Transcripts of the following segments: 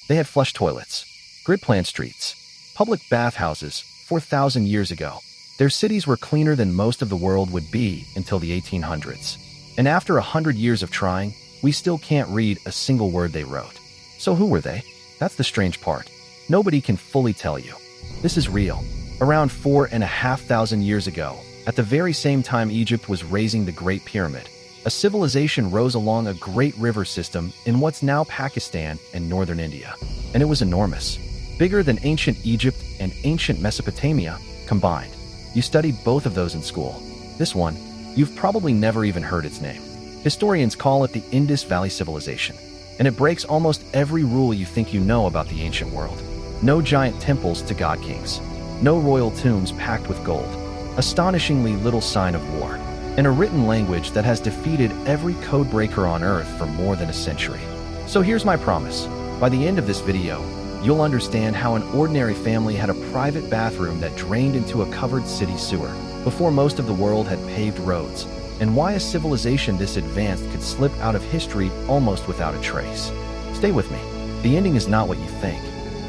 They had flush toilets, grid-planned streets, public bathhouses 4,000 years ago. Their cities were cleaner than most of the world would be until the 1800s. And after 100 years of trying, we still can't read a single word they wrote. So who were they? That's the strange part. Nobody can fully tell you. This is real. Around 4,500 years ago, at the very same time Egypt was raising the Great Pyramid, a civilization rose along a great river system in what's now Pakistan and northern India. And it was enormous. Bigger than ancient Egypt and ancient Mesopotamia combined. You studied both of those in school. This one, you've probably never even heard its name. Historians call it the Indus Valley Civilization, and it breaks almost every rule you think you know about the ancient world. No giant temples to god kings. No royal tombs packed with gold. Astonishingly little sign of war. And a written language that has defeated every code breaker on Earth for more than a century. So here's my promise. By the end of this video, you'll understand how an ordinary family had a private bathroom that drained into a covered city sewer before most of the world had paved roads, and why a civilization this advanced could slip out of history almost without a trace. Stay with me. The ending is not what you think.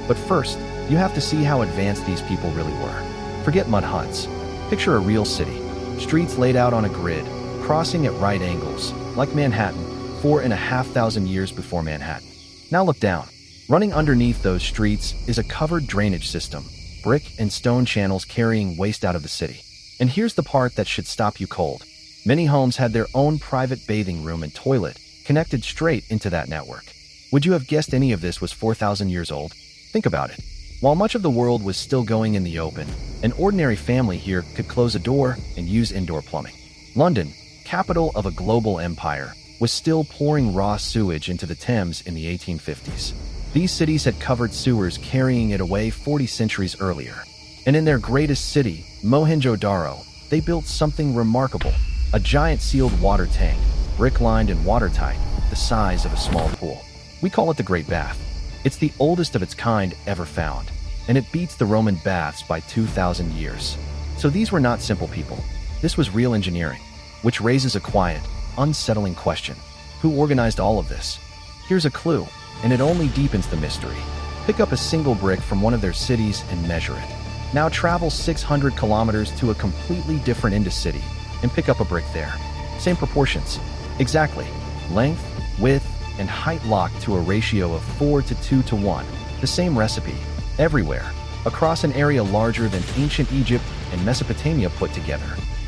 But first, you have to see how advanced these people really were. Forget mud huts. Picture a real city. Streets laid out on a grid, crossing at right angles, like Manhattan, 4,500 years before Manhattan. Now look down. Running underneath those streets is a covered drainage system, brick and stone channels carrying waste out of the city. And here's the part that should stop you cold. Many homes had their own private bathing room and toilet connected straight into that network. Would you have guessed any of this was 4,000 years old? Think about it. While much of the world was still going in the open, an ordinary family here could close a door and use indoor plumbing. London, capital of a global empire, was still pouring raw sewage into the Thames in the 1850s. These cities had covered sewers carrying it away 40 centuries earlier. And in their greatest city, Mohenjo-daro, they built something remarkable, a giant sealed water tank, brick-lined and watertight, the size of a small pool. We call it the Great Bath. It's the oldest of its kind ever found, and it beats the Roman baths by 2,000 years. So these were not simple people. This was real engineering, which raises a quiet, unsettling question. Who organized all of this? Here's a clue, and it only deepens the mystery. Pick up a single brick from one of their cities and measure it. Now travel 600 kilometers to a completely different Indus city and pick up a brick there. Same proportions. Exactly. Length, width, and height locked to a ratio of 4 to 2 to 1. The same recipe, everywhere, across an area larger than ancient Egypt and Mesopotamia put together.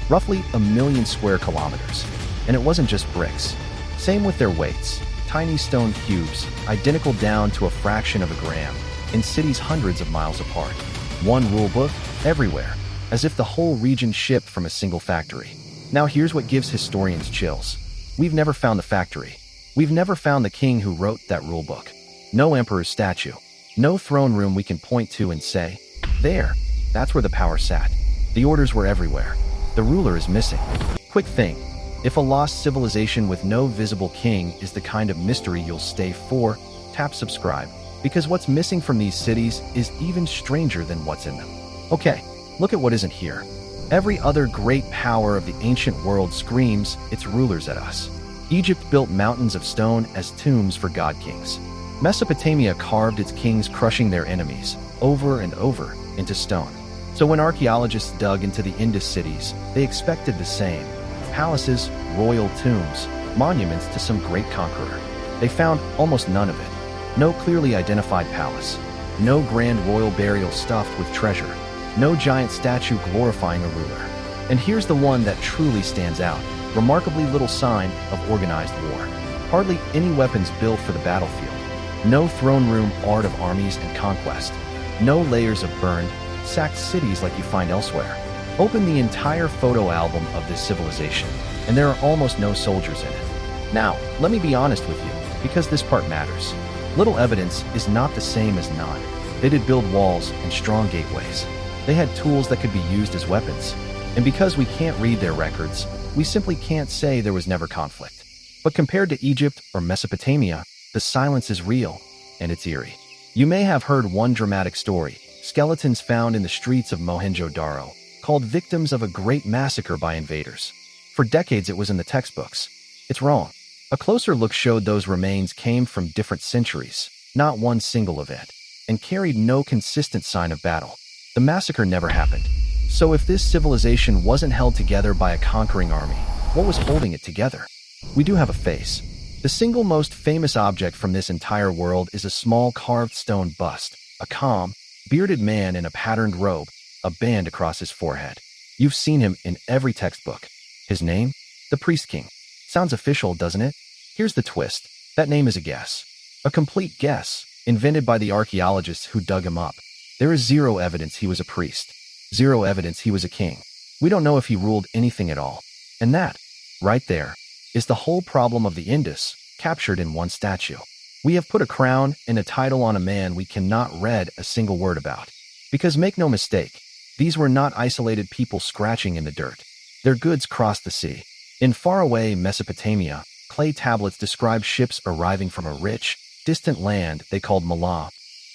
Roughly 1 million square kilometers. And it wasn't just bricks. Same with their weights. Tiny stone cubes, identical down to a fraction of a gram, in cities hundreds of miles apart. One rulebook, everywhere, as if the whole region shipped from a single factory. Now here's what gives historians chills. We've never found the factory. We've never found the king who wrote that rulebook. No emperor's statue. No throne room we can point to and say, there, that's where the power sat. The orders were everywhere. The ruler is missing. Quick thing. If a lost civilization with no visible king is the kind of mystery you'll stay for, tap subscribe, because what's missing from these cities is even stranger than what's in them. Okay, look at what isn't here. Every other great power of the ancient world screams its rulers at us. Egypt built mountains of stone as tombs for god kings. Mesopotamia carved its kings, crushing their enemies over and over into stone. So when archaeologists dug into the Indus cities, they expected the same. Palaces, royal tombs, monuments to some great conqueror. They found almost none of it. No clearly identified palace. No grand royal burial stuffed with treasure. No giant statue glorifying a ruler. And here's the one that truly stands out. Remarkably little sign of organized war. Hardly any weapons built for the battlefield. No throne room art of armies and conquest. No layers of burned, sacked cities like you find elsewhere. Open the entire photo album of this civilization, and there are almost no soldiers in it. Now, let me be honest with you, because this part matters. Little evidence is not the same as none. They did build walls and strong gateways. They had tools that could be used as weapons. And because we can't read their records, we simply can't say there was never conflict. But compared to Egypt or Mesopotamia, the silence is real, and it's eerie. You may have heard one dramatic story, skeletons found in the streets of Mohenjo-daro, called victims of a great massacre by invaders. For decades it was in the textbooks. It's wrong. A closer look showed those remains came from different centuries. not one single event, and carried no consistent sign of battle. The massacre never happened. So if this civilization wasn't held together by a conquering army, what was holding it together? We do have a face. The single most famous object from this entire world is a small carved stone bust, a calm, bearded man in a patterned robe, a band across his forehead. You've seen him in every textbook. His name? The Priest King. Sounds official, doesn't it? Here's the twist. That name is a guess. A complete guess, invented by the archaeologists who dug him up. There is zero evidence he was a priest. Zero evidence he was a king. We don't know if he ruled anything at all. And that, right there, is the whole problem of the Indus, captured in one statue. We have put a crown and a title on a man we cannot read a single word about. Because make no mistake, these were not isolated people scratching in the dirt. Their goods crossed the sea. In faraway Mesopotamia, clay tablets describe ships arriving from a rich, distant land they called millennia.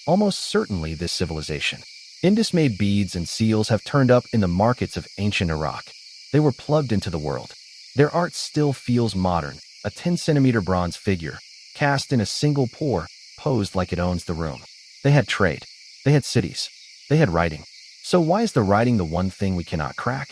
Almost certainly this civilization. Indus-made beads and seals have turned up in the markets of ancient Iraq. They were plugged into the world. Their art still feels modern, a 10-centimeter bronze figure, cast in a single pour, posed like it owns the room. They had trade. They had cities. They had writing. So why is the writing the one thing we cannot crack?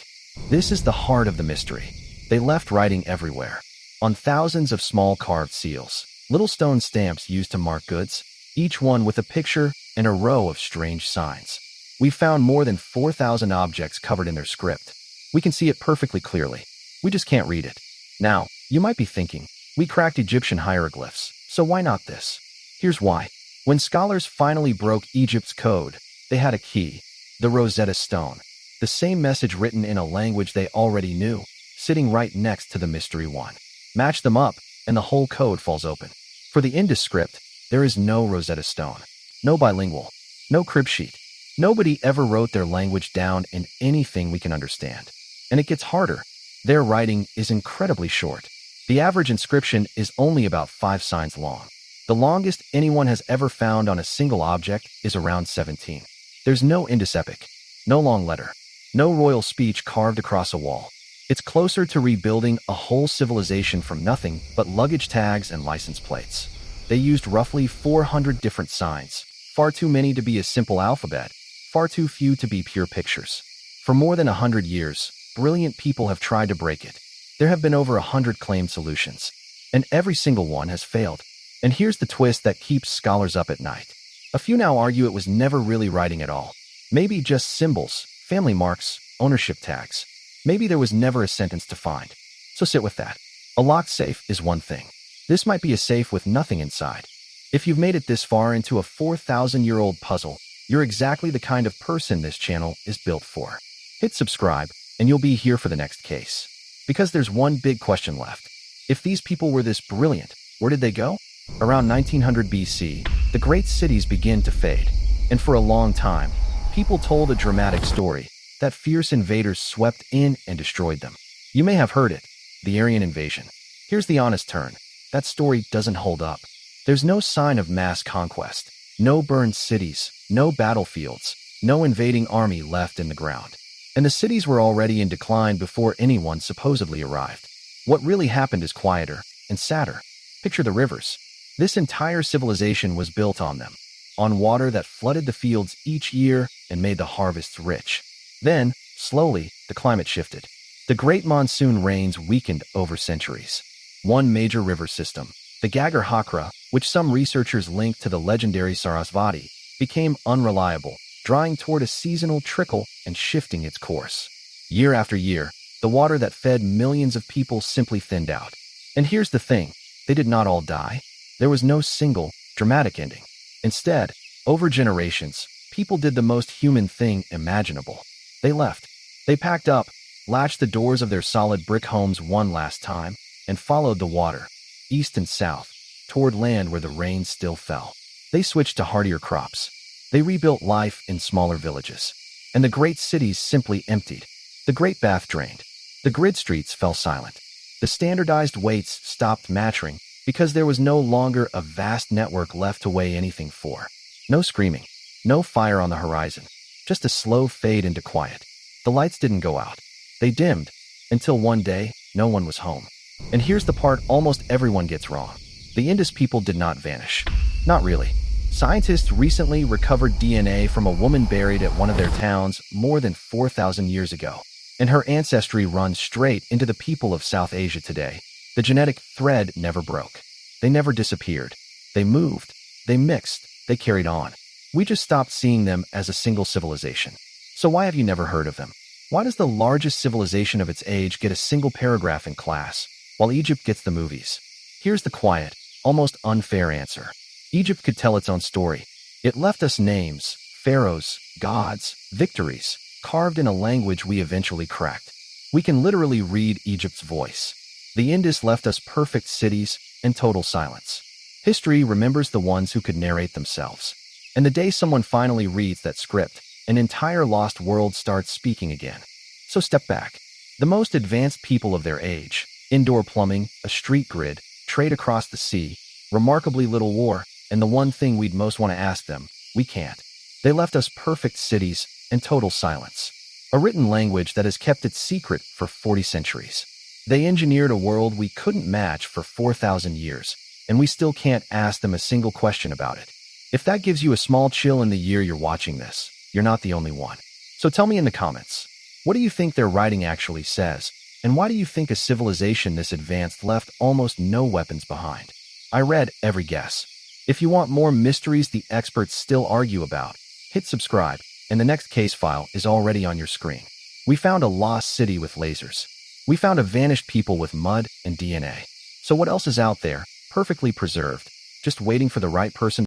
This is the heart of the mystery. They left writing everywhere. On thousands of small carved seals, little stone stamps used to mark goods, each one with a picture and a row of strange signs. We found more than 4,000 objects covered in their script. We can see it perfectly clearly. We just can't read it. Now, you might be thinking, we cracked Egyptian hieroglyphs, so why not this? Here's why. When scholars finally broke Egypt's code, they had a key, the Rosetta Stone, the same message written in a language they already knew, sitting right next to the mystery one. Match them up, and the whole code falls open. For the Indus script, there is no Rosetta Stone, no bilingual, no crib sheet. Nobody ever wrote their language down in anything we can understand. And it gets harder. Their writing is incredibly short. The average inscription is only about 5 signs long. The longest anyone has ever found on a single object is around 17. There's no Indus epic, no long letter, no royal speech carved across a wall. It's closer to rebuilding a whole civilization from nothing but luggage tags and license plates. They used roughly 400 different signs, far too many to be a simple alphabet, far too few to be pure pictures. For more than 100 years, brilliant people have tried to break it. There have been over 100 claimed solutions, and every single one has failed. And here's the twist that keeps scholars up at night. A few now argue it was never really writing at all. Maybe just symbols, family marks, ownership tags. Maybe there was never a sentence to find. So sit with that. A locked safe is one thing. This might be a safe with nothing inside. If you've made it this far into a 4,000-year-old puzzle, you're exactly the kind of person this channel is built for. Hit subscribe, and you'll be here for the next case. Because there's one big question left. If these people were this brilliant, where did they go? Around 1900 BC, the great cities begin to fade. And for a long time, people told a dramatic story that fierce invaders swept in and destroyed them. You may have heard it, the Aryan invasion. Here's the honest turn. That story doesn't hold up. There's no sign of mass conquest, no burned cities, no battlefields, no invading army left in the ground. And the cities were already in decline before anyone supposedly arrived. What really happened is quieter and sadder. Picture the rivers. This entire civilization was built on them, on water that flooded the fields each year and made the harvests rich. Then, slowly, the climate shifted. The great monsoon rains weakened over centuries. One major river system, the Ghaggar Hakra, which some researchers link to the legendary Sarasvati, became unreliable, drawing toward a seasonal trickle and shifting its course. Year after year, the water that fed millions of people simply thinned out. And here's the thing, they did not all die. There was no single, dramatic ending. Instead, over generations, people did the most human thing imaginable. They left. They packed up, latched the doors of their solid brick homes one last time, and followed the water, east and south, toward land where the rain still fell. They switched to hardier crops. They rebuilt life in smaller villages. And the great cities simply emptied. The Great Bath drained. The grid streets fell silent. The standardized weights stopped matching because there was no longer a vast network left to weigh anything for. No screaming, no fire on the horizon, just a slow fade into quiet. The lights didn't go out. They dimmed, until one day, no one was home. And here's the part almost everyone gets wrong. The Indus people did not vanish. Not really. Scientists recently recovered DNA from a woman buried at one of their towns more than 4,000 years ago, and her ancestry runs straight into the people of South Asia today. The genetic thread never broke. They never disappeared. They moved. They mixed. They carried on. We just stopped seeing them as a single civilization. So why have you never heard of them? Why does the largest civilization of its age get a single paragraph in class, while Egypt gets the movies? Here's the quiet, almost unfair answer. Egypt could tell its own story. It left us names, pharaohs, gods, victories, carved in a language we eventually cracked. We can literally read Egypt's voice. The Indus left us perfect cities and total silence. History remembers the ones who could narrate themselves. And the day someone finally reads that script, an entire lost world starts speaking again. So step back. The most advanced people of their age, indoor plumbing, a street grid, trade across the sea, remarkably little war, and the one thing we'd most want to ask them, we can't. They left us perfect cities and total silence. A written language that has kept its secret for 40 centuries. They engineered a world we couldn't match for 4,000 years, and we still can't ask them a single question about it. If that gives you a small chill in the year you're watching this, you're not the only one. So tell me in the comments, what do you think their writing actually says? And why do you think a civilization this advanced left almost no weapons behind? I read every guess. If you want more mysteries the experts still argue about, hit subscribe, and the next case file is already on your screen. We found a lost city with lasers. We found a vanished people with mud and DNA. So what else is out there, perfectly preserved, just waiting for the right person